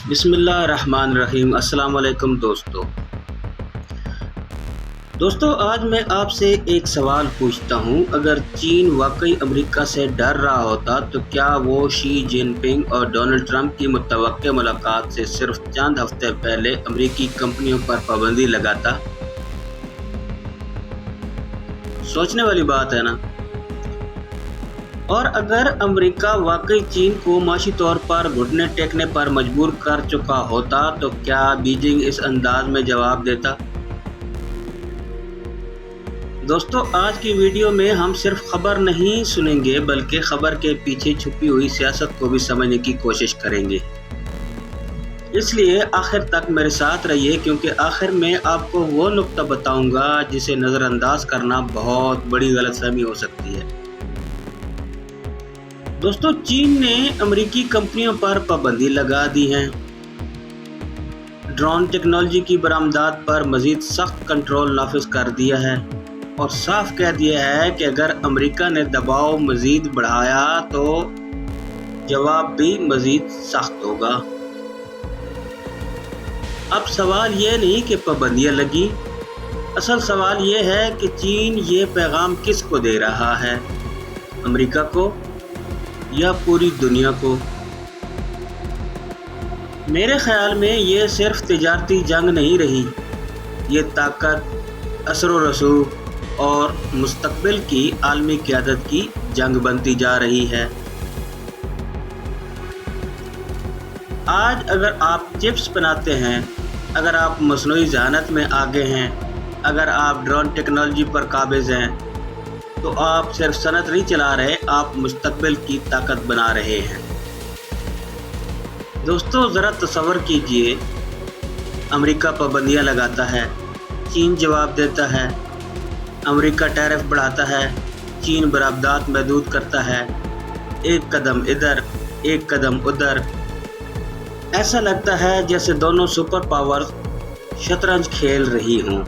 بسم اللہ الرحمن الرحیم۔ السلام علیکم دوستو آج میں آپ سے ایک سوال پوچھتا ہوں، اگر چین واقعی امریکہ سے ڈر رہا ہوتا تو کیا وہ شی جن پنگ اور ڈونلڈ ٹرمپ کی متوقع ملاقات سے صرف چند ہفتے پہلے امریکی کمپنیوں پر پابندی لگاتا؟ سوچنے والی بات ہے نا؟ اور اگر امریکہ واقعی چین کو معاشی طور پر گھٹنے ٹیکنے پر مجبور کر چکا ہوتا تو کیا بیجنگ اس انداز میں جواب دیتا؟ دوستو آج کی ویڈیو میں ہم صرف خبر نہیں سنیں گے بلکہ خبر کے پیچھے چھپی ہوئی سیاست کو بھی سمجھنے کی کوشش کریں گے۔ اس لیے آخر تک میرے ساتھ رہیے، کیونکہ آخر میں آپ کو وہ نقطہ بتاؤں گا جسے نظر انداز کرنا بہت بڑی غلط فہمی ہو سکتی ہے۔ دوستو چین نے امریکی کمپنیوں پر پابندی لگا دی ہے، ڈرون ٹیکنالوجی کی برآمدات پر مزید سخت کنٹرول نافذ کر دیا ہے اور صاف کہہ دیا ہے کہ اگر امریکہ نے دباؤ مزید بڑھایا تو جواب بھی مزید سخت ہوگا۔ اب سوال یہ نہیں کہ پابندیاں لگی، اصل سوال یہ ہے کہ چین یہ پیغام کس کو دے رہا ہے، امریکہ کو یا پوری دنیا کو؟ میرے خیال میں یہ صرف تجارتی جنگ نہیں رہی، یہ طاقت، اثر و رسوخ اور مستقبل کی عالمی قیادت کی جنگ بنتی جا رہی ہے۔ آج اگر آپ چپس بناتے ہیں، اگر آپ مصنوعی ذہانت میں آگے ہیں، اگر آپ ڈرون ٹیکنالوجی پر قابض ہیں، تو آپ صرف صنعت نہیں چلا رہے، آپ مستقبل کی طاقت بنا رہے ہیں۔ دوستو ذرا تصور کیجئے، امریکہ پابندیاں لگاتا ہے، چین جواب دیتا ہے، امریکہ ٹیرف بڑھاتا ہے، چین برآمدات محدود کرتا ہے، ایک قدم ادھر ایک قدم ادھر۔ ایسا لگتا ہے جیسے دونوں سپر پاورز شطرنج کھیل رہی ہوں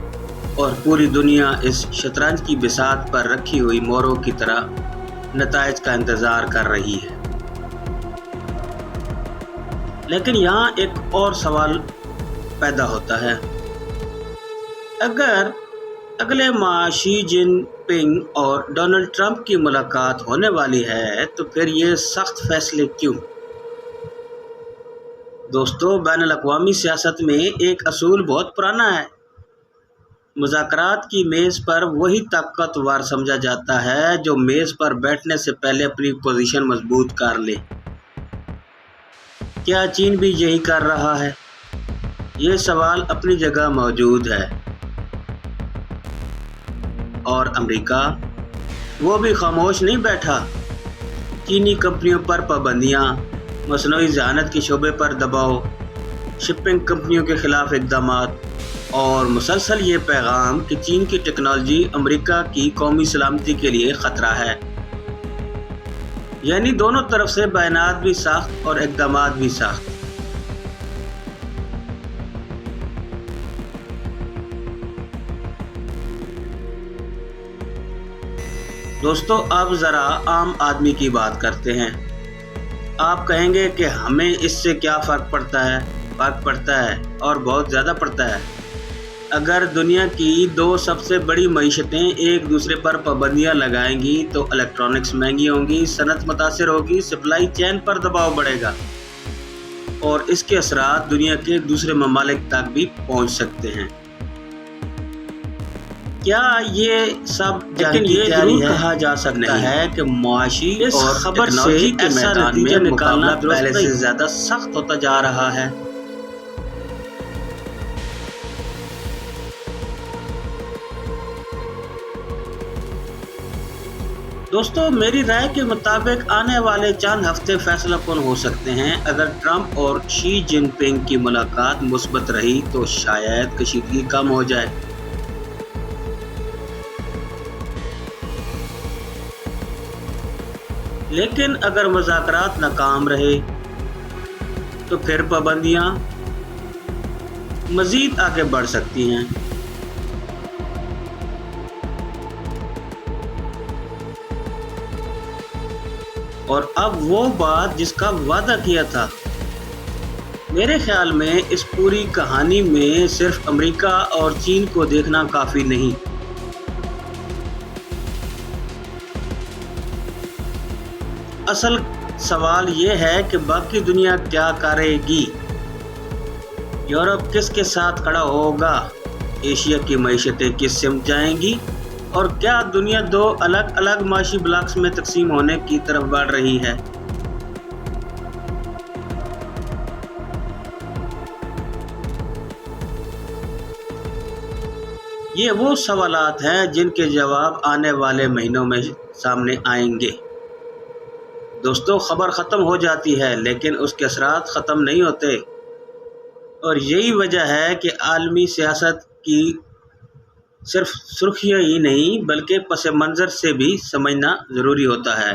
اور پوری دنیا اس شطرنج کی بساط پر رکھی ہوئی موروں کی طرح نتائج کا انتظار کر رہی ہے۔ لیکن یہاں ایک اور سوال پیدا ہوتا ہے، اگر اگلے ماہ شی جن پنگ اور ڈونلڈ ٹرمپ کی ملاقات ہونے والی ہے تو پھر یہ سخت فیصلے کیوں؟ دوستو بین الاقوامی سیاست میں ایک اصول بہت پرانا ہے، مذاکرات کی میز پر وہی طاقتور سمجھا جاتا ہے جو میز پر بیٹھنے سے پہلے اپنی پوزیشن مضبوط کر لے۔ کیا چین بھی یہی کر رہا ہے؟ یہ سوال اپنی جگہ موجود ہے۔ اور امریکہ، وہ بھی خاموش نہیں بیٹھا۔ چینی کمپنیوں پر پابندیاں، مصنوعی ذہانت کے شعبے پر دباؤ، شپنگ کمپنیوں کے خلاف اقدامات اور مسلسل یہ پیغام کہ چین کی ٹیکنالوجی امریکہ کی قومی سلامتی کے لیے خطرہ ہے۔ یعنی دونوں طرف سے بیانات بھی سخت اور اقدامات بھی سخت۔ دوستو اب ذرا عام آدمی کی بات کرتے ہیں۔ آپ کہیں گے کہ ہمیں اس سے کیا فرق پڑتا ہے؟ فرق پڑتا ہے اور بہت زیادہ پڑتا ہے۔ اگر دنیا کی دو سب سے بڑی معیشتیں ایک دوسرے پر پابندیاں لگائیں گی تو الیکٹرانکس مہنگی ہوں گی، صنعت متاثر ہوگی، سپلائی چین پر دباؤ بڑھے گا اور اس کے اثرات دنیا کے دوسرے ممالک تک بھی پہنچ سکتے ہیں۔ کیا یہ سب جنگ کی تیاری ہے؟ کہا جا سکتا ہے کہ معاشی اور خبر سے ایسا نتیجہ نکالنا پہلے سے زیادہ سخت ہوتا جا رہا ہے۔ دوستو میری رائے کے مطابق آنے والے چند ہفتے فیصلہ کن ہو سکتے ہیں۔ اگر ٹرمپ اور شی جن پنگ کی ملاقات مثبت رہی تو شاید کشیدگی کم ہو جائے، لیکن اگر مذاکرات ناکام رہے تو پھر پابندیاں مزید آگے بڑھ سکتی ہیں۔ اور اب وہ بات جس کا وعدہ کیا تھا، میرے خیال میں اس پوری کہانی میں صرف امریکہ اور چین کو دیکھنا کافی نہیں۔ اصل سوال یہ ہے کہ باقی دنیا کیا کرے گی؟ یورپ کس کے ساتھ کھڑا ہوگا؟ ایشیا کی معیشتیں کس سمت جائیں گی؟ اور کیا دنیا دو الگ الگ معاشی بلاکس میں تقسیم ہونے کی طرف بڑھ رہی ہے؟ یہ وہ سوالات ہیں جن کے جواب آنے والے مہینوں میں سامنے آئیں گے۔ دوستو، خبر ختم ہو جاتی ہے لیکن اس کے اثرات ختم نہیں ہوتے، اور یہی وجہ ہے کہ عالمی سیاست کی صرف سرخیاں ہی نہیں بلکہ پس منظر سے بھی سمجھنا ضروری ہوتا ہے۔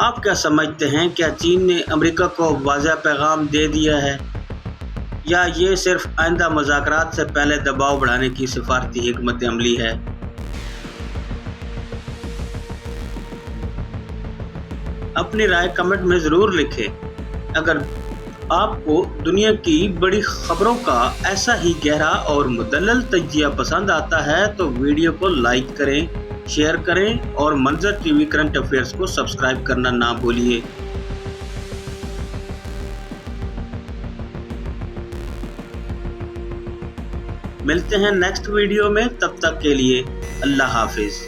آپ کیا سمجھتے ہیں؟ کیا چین نے امریکہ کو واضح پیغام دے دیا ہے، یا یہ صرف آئندہ مذاکرات سے پہلے دباؤ بڑھانے کی سفارتی حکمت عملی ہے؟ اپنی رائے کمنٹ میں ضرور لکھیں۔ اگر آپ کو دنیا کی بڑی خبروں کا ایسا ہی گہرا اور مدلل تجزیہ پسند آتا ہے تو ویڈیو کو لائک کریں، شیئر کریں اور منظر ٹی وی کرنٹ افیئرز کو سبسکرائب کرنا نہ بھولیے۔ ملتے ہیں نیکسٹ ویڈیو میں، تب تک کے لیے اللہ حافظ۔